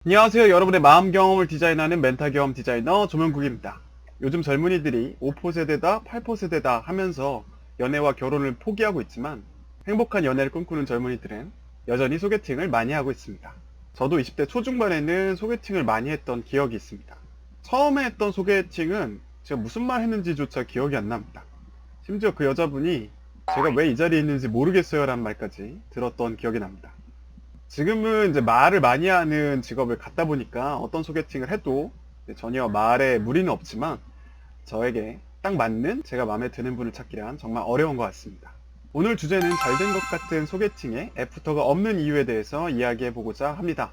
안녕하세요. 여러분의 마음 경험을 디자인하는 멘탈 경험 디자이너 조명국입니다. 요즘 젊은이들이 5포세대다, 8포세대다 하면서 연애와 결혼을 포기하고 있지만 행복한 연애를 꿈꾸는 젊은이들은 여전히 소개팅을 많이 하고 있습니다. 저도 20대 초중반에는 소개팅을 많이 했던 기억이 있습니다. 처음에 했던 소개팅은 제가 무슨 말 했는지조차 기억이 안 납니다. 심지어 그 여자분이 제가 왜 이 자리에 있는지 모르겠어요 라는 말까지 들었던 기억이 납니다. 지금은 이제 말을 많이 하는 직업을 갖다 보니까 어떤 소개팅을 해도 전혀 말에 무리는 없지만 저에게 딱 맞는 제가 마음에 드는 분을 찾기란 정말 어려운 것 같습니다. 오늘 주제는 잘 된 것 같은 소개팅에 애프터가 없는 이유에 대해서 이야기해 보고자 합니다.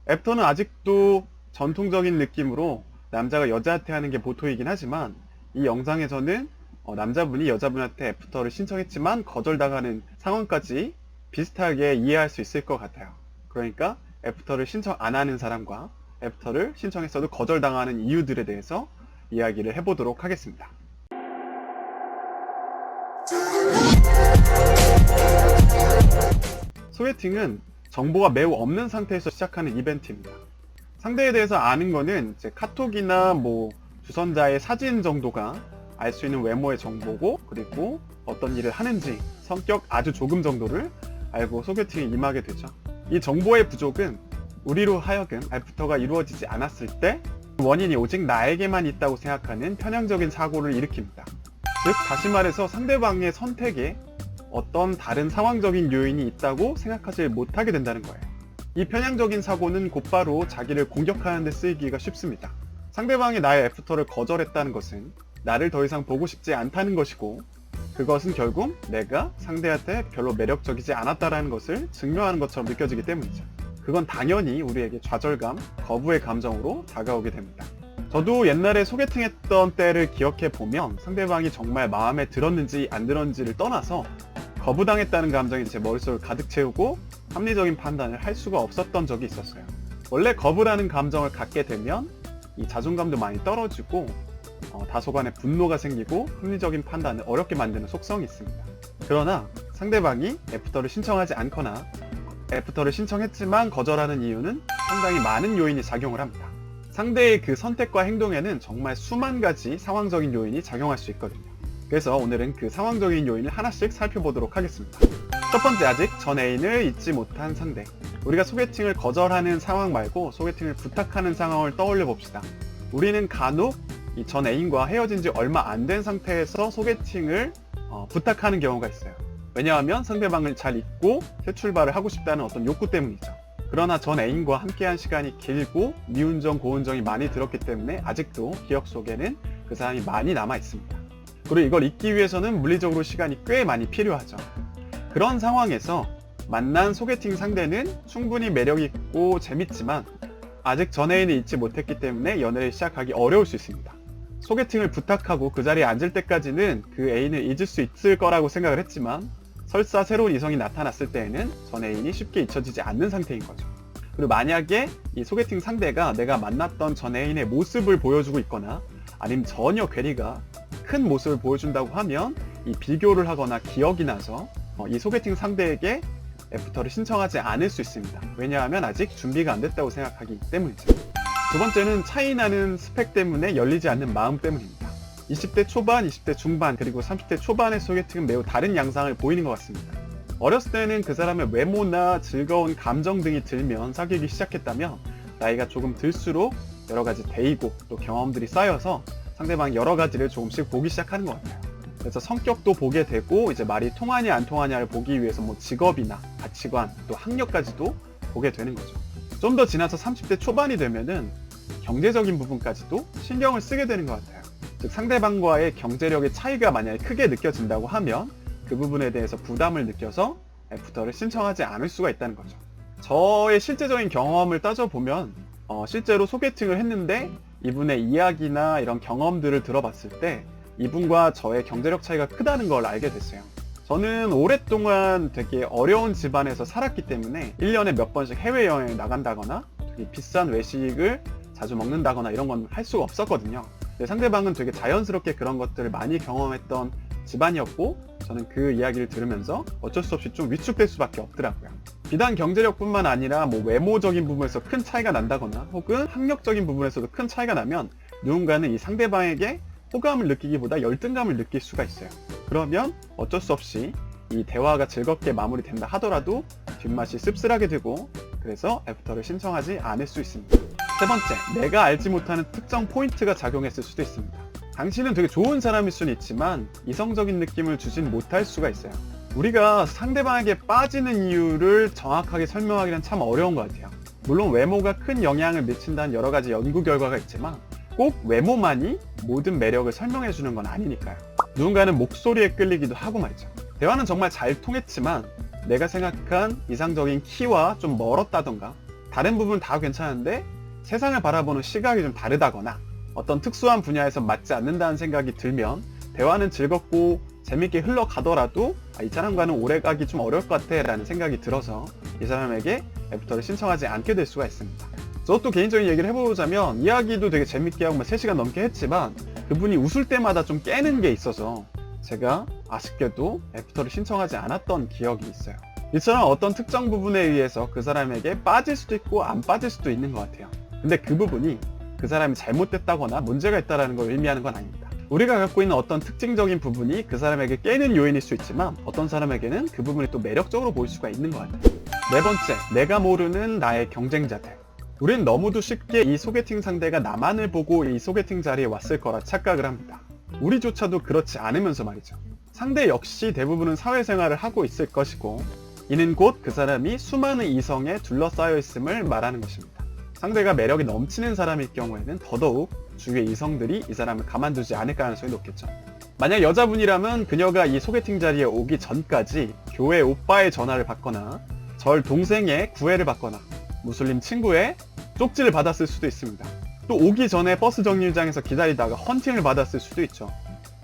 애프터는 아직도 전통적인 느낌으로 남자가 여자한테 하는 게 보통이긴 하지만 이 영상에서는 남자분이 여자분한테 애프터를 신청했지만 거절당하는 상황까지 비슷하게 이해할 수 있을 것 같아요. 그러니까 애프터를 신청 안 하는 사람과 애프터를 신청했어도 거절당하는 이유들에 대해서 이야기를 해보도록 하겠습니다. 소개팅은 정보가 매우 없는 상태에서 시작하는 이벤트입니다. 상대에 대해서 아는 거는 이제 카톡이나 주선자의 사진 정도가 알 수 있는 외모의 정보고, 그리고 어떤 일을 하는지 성격 아주 조금 정도를 알고 소개팅에 임하게 되죠. 이 정보의 부족은 우리로 하여금 애프터가 이루어지지 않았을 때 원인이 오직 나에게만 있다고 생각하는 편향적인 사고를 일으킵니다. 즉, 다시 말해서 상대방의 선택에 어떤 다른 상황적인 요인이 있다고 생각하지 못하게 된다는 거예요. 이 편향적인 사고는 곧바로 자기를 공격하는 데 쓰이기가 쉽습니다. 상대방이 나의 애프터를 거절했다는 것은 나를 더 이상 보고 싶지 않다는 것이고, 그것은 결국 내가 상대한테 별로 매력적이지 않았다는 것을 증명하는 것처럼 느껴지기 때문이죠. 그건 당연히 우리에게 좌절감, 거부의 감정으로 다가오게 됩니다. 저도 옛날에 소개팅했던 때를 기억해 보면 상대방이 정말 마음에 들었는지 안 들었는지를 떠나서 거부당했다는 감정이 제 머릿속을 가득 채우고 합리적인 판단을 할 수가 없었던 적이 있었어요. 원래 거부라는 감정을 갖게 되면 이 자존감도 많이 떨어지고 다소간의 분노가 생기고 합리적인 판단을 어렵게 만드는 속성이 있습니다. 그러나 상대방이 애프터를 신청하지 않거나 애프터를 신청했지만 거절하는 이유는 상당히 많은 요인이 작용을 합니다. 상대의 그 선택과 행동에는 정말 수만 가지 상황적인 요인이 작용할 수 있거든요. 그래서 오늘은 그 상황적인 요인을 하나씩 살펴보도록 하겠습니다. 첫 번째, 아직 전 애인을 잊지 못한 상대. 우리가 소개팅을 거절하는 상황 말고 소개팅을 부탁하는 상황을 떠올려 봅시다. 우리는 간혹 이 전 애인과 헤어진 지 얼마 안 된 상태에서 소개팅을 부탁하는 경우가 있어요. 왜냐하면 상대방을 잘 잊고 새 출발을 하고 싶다는 어떤 욕구 때문이죠. 그러나 전 애인과 함께한 시간이 길고 미운정 고운정이 많이 들었기 때문에 아직도 기억 속에는 그 사람이 많이 남아 있습니다. 그리고 이걸 잊기 위해서는 물리적으로 시간이 꽤 많이 필요하죠. 그런 상황에서 만난 소개팅 상대는 충분히 매력있고 재밌지만 아직 전 애인을 잊지 못했기 때문에 연애를 시작하기 어려울 수 있습니다. 소개팅을 부탁하고 그 자리에 앉을 때까지는 그 애인을 잊을 수 있을 거라고 생각을 했지만 설사 새로운 이성이 나타났을 때에는 전 애인이 쉽게 잊혀지지 않는 상태인 거죠. 그리고 만약에 이 소개팅 상대가 내가 만났던 전 애인의 모습을 보여주고 있거나 아니면 전혀 괴리가 큰 모습을 보여준다고 하면 이 비교를 하거나 기억이 나서 이 소개팅 상대에게 애프터를 신청하지 않을 수 있습니다. 왜냐하면 아직 준비가 안 됐다고 생각하기 때문이죠. 두 번째는 차이나는 스펙 때문에 열리지 않는 마음 때문입니다. 20대 초반, 20대 중반, 그리고 30대 초반의 소개팅은 매우 다른 양상을 보이는 것 같습니다. 어렸을 때는 그 사람의 외모나 즐거운 감정 등이 들면 사귀기 시작했다면 나이가 조금 들수록 여러 가지 데이고 또 경험들이 쌓여서 상대방 여러 가지를 조금씩 보기 시작하는 것 같아요. 그래서 성격도 보게 되고 이제 말이 통하냐 안 통하냐를 보기 위해서 직업이나 가치관 또 학력까지도 보게 되는 거죠. 좀 더 지나서 30대 초반이 되면은 경제적인 부분까지도 신경을 쓰게 되는 것 같아요. 즉 상대방과의 경제력의 차이가 만약에 크게 느껴진다고 하면 그 부분에 대해서 부담을 느껴서 애프터를 신청하지 않을 수가 있다는 거죠. 저의 실제적인 경험을 따져보면 실제로 소개팅을 했는데 이분의 이야기나 이런 경험들을 들어봤을 때 이분과 저의 경제력 차이가 크다는 걸 알게 됐어요. 저는 오랫동안 되게 어려운 집안에서 살았기 때문에 1년에 몇 번씩 해외여행을 나간다거나 되게 비싼 외식을 자주 먹는다거나 이런 건 할 수가 없었거든요. 근데 상대방은 되게 자연스럽게 그런 것들을 많이 경험했던 집안이었고 저는 그 이야기를 들으면서 어쩔 수 없이 좀 위축될 수밖에 없더라고요. 비단 경제력뿐만 아니라 뭐 외모적인 부분에서 큰 차이가 난다거나 혹은 학력적인 부분에서도 큰 차이가 나면 누군가는 이 상대방에게 호감을 느끼기보다 열등감을 느낄 수가 있어요. 그러면 어쩔 수 없이 이 대화가 즐겁게 마무리된다 하더라도 뒷맛이 씁쓸하게 되고 그래서 애프터를 신청하지 않을 수 있습니다. 세 번째, 내가 알지 못하는 특정 포인트가 작용했을 수도 있습니다. 당신은 되게 좋은 사람일 수는 있지만 이성적인 느낌을 주진 못할 수가 있어요. 우리가 상대방에게 빠지는 이유를 정확하게 설명하기는 참 어려운 것 같아요. 물론 외모가 큰 영향을 미친다는 여러 가지 연구 결과가 있지만 꼭 외모만이 모든 매력을 설명해 주는 건 아니니까요. 누군가는 목소리에 끌리기도 하고 말이죠. 대화는 정말 잘 통했지만 내가 생각한 이상적인 키와 좀 멀었다던가 다른 부분 다 괜찮은데 세상을 바라보는 시각이 좀 다르다거나 어떤 특수한 분야에서 맞지 않는다는 생각이 들면 대화는 즐겁고 재밌게 흘러가더라도 이 사람과는 오래가기 좀 어려울 것 같아 라는 생각이 들어서 이 사람에게 애프터를 신청하지 않게 될 수가 있습니다. 저도 개인적인 얘기를 해보자면 이야기도 되게 재밌게 하고 3시간 넘게 했지만 그분이 웃을 때마다 좀 깨는 게 있어서 제가 아쉽게도 애프터를 신청하지 않았던 기억이 있어요. 이처럼 어떤 특정 부분에 의해서 그 사람에게 빠질 수도 있고 안 빠질 수도 있는 것 같아요. 근데 그 부분이 그 사람이 잘못됐다거나 문제가 있다는 걸 의미하는 건 아닙니다. 우리가 갖고 있는 어떤 특징적인 부분이 그 사람에게 깨는 요인일 수 있지만 어떤 사람에게는 그 부분이 또 매력적으로 보일 수가 있는 것 같아요. 네 번째, 내가 모르는 나의 경쟁자들. 우린 너무도 쉽게 이 소개팅 상대가 나만을 보고 이 소개팅 자리에 왔을 거라 착각을 합니다. 우리조차도 그렇지 않으면서 말이죠. 상대 역시 대부분은 사회생활을 하고 있을 것이고 이는 곧 그 사람이 수많은 이성에 둘러싸여 있음을 말하는 것입니다. 상대가 매력이 넘치는 사람일 경우에는 더더욱 주위의 이성들이 이 사람을 가만두지 않을 가능성이 높겠죠. 만약 여자분이라면 그녀가 이 소개팅 자리에 오기 전까지 교회 오빠의 전화를 받거나 절 동생의 구애를 받거나 무슬림 친구의 쪽지를 받았을 수도 있습니다. 또 오기 전에 버스 정류장에서 기다리다가 헌팅을 받았을 수도 있죠.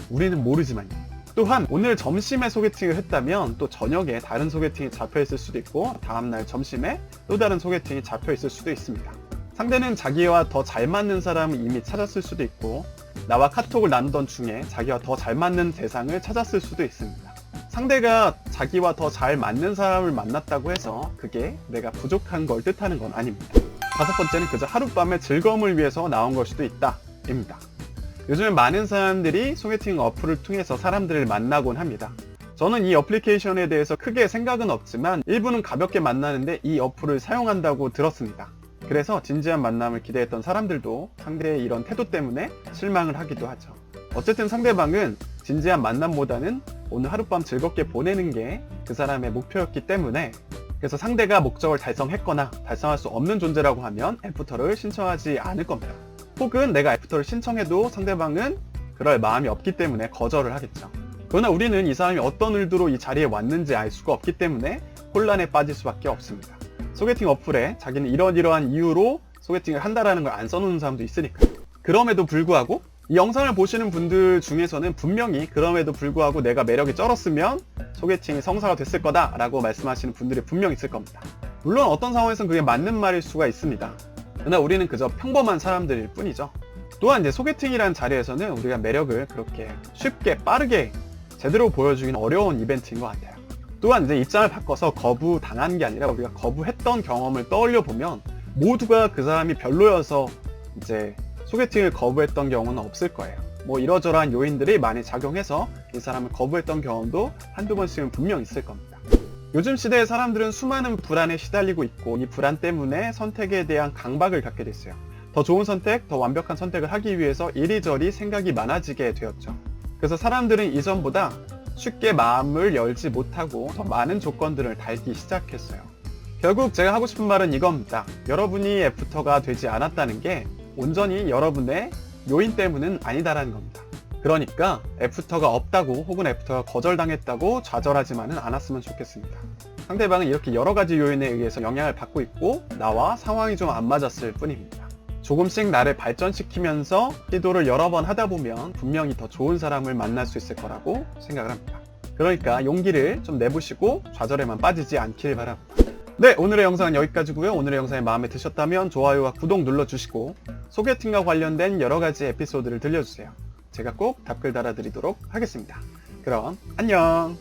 우리는 모르지만요. 또한 오늘 점심에 소개팅을 했다면 또 저녁에 다른 소개팅이 잡혀있을 수도 있고 다음날 점심에 또 다른 소개팅이 잡혀있을 수도 있습니다. 상대는 자기와 더 잘 맞는 사람을 이미 찾았을 수도 있고 나와 카톡을 나누던 중에 자기와 더 잘 맞는 대상을 찾았을 수도 있습니다. 상대가 자기와 더 잘 맞는 사람을 만났다고 해서 그게 내가 부족한 걸 뜻하는 건 아닙니다. 다섯 번째는 그저 하룻밤의 즐거움을 위해서 나온 걸 수도 있다 입니다. 요즘 많은 사람들이 소개팅 어플을 통해서 사람들을 만나곤 합니다. 저는 이 어플리케이션에 대해서 크게 생각은 없지만 일부는 가볍게 만나는데 이 어플을 사용한다고 들었습니다. 그래서 진지한 만남을 기대했던 사람들도 상대의 이런 태도 때문에 실망을 하기도 하죠. 어쨌든 상대방은 진지한 만남보다는 오늘 하룻밤 즐겁게 보내는 게 그 사람의 목표였기 때문에 그래서 상대가 목적을 달성했거나 달성할 수 없는 존재라고 하면 애프터를 신청하지 않을 겁니다. 혹은 내가 애프터를 신청해도 상대방은 그럴 마음이 없기 때문에 거절을 하겠죠. 그러나 우리는 이 사람이 어떤 의도로 이 자리에 왔는지 알 수가 없기 때문에 혼란에 빠질 수밖에 없습니다. 소개팅 어플에 자기는 이러이러한 이유로 소개팅을 한다라는 걸 안 써놓는 사람도 있으니까요. 그럼에도 불구하고 이 영상을 보시는 분들 중에서는 분명히 그럼에도 불구하고 내가 매력이 쩔었으면 소개팅이 성사가 됐을 거다 라고 말씀하시는 분들이 분명 있을 겁니다. 물론 어떤 상황에서는 그게 맞는 말일 수가 있습니다. 그러나 우리는 그저 평범한 사람들일 뿐이죠. 또한 이제 소개팅이라는 자리에서는 우리가 매력을 그렇게 쉽게 빠르게 제대로 보여주기는 어려운 이벤트인 것 같아요. 또한 이제 입장을 바꿔서 거부당한 게 아니라 우리가 거부했던 경험을 떠올려 보면 모두가 그 사람이 별로여서 이제 소개팅을 거부했던 경우는 없을 거예요. 뭐 이러저러한 요인들이 많이 작용해서 이 사람을 거부했던 경험도 한두 번씩은 분명 있을 겁니다. 요즘 시대의 사람들은 수많은 불안에 시달리고 있고 이 불안 때문에 선택에 대한 강박을 갖게 됐어요. 더 좋은 선택, 더 완벽한 선택을 하기 위해서 이리저리 생각이 많아지게 되었죠. 그래서 사람들은 이전보다 쉽게 마음을 열지 못하고 더 많은 조건들을 달기 시작했어요. 결국 제가 하고 싶은 말은 이겁니다. 여러분이 애프터가 되지 않았다는 게 온전히 여러분의 요인 때문은 아니다라는 겁니다. 그러니까 애프터가 없다고 혹은 애프터가 거절당했다고 좌절하지만은 않았으면 좋겠습니다. 상대방은 이렇게 여러 가지 요인에 의해서 영향을 받고 있고 나와 상황이 좀 안 맞았을 뿐입니다. 조금씩 나를 발전시키면서 시도를 여러 번 하다 보면 분명히 더 좋은 사람을 만날 수 있을 거라고 생각을 합니다. 그러니까 용기를 좀 내보시고 좌절에만 빠지지 않길 바랍니다. 네, 오늘의 영상은 여기까지고요. 오늘의 영상이 마음에 드셨다면 좋아요와 구독 눌러주시고 소개팅과 관련된 여러 가지 에피소드를 들려주세요. 제가 꼭 답글 달아드리도록 하겠습니다. 그럼 안녕.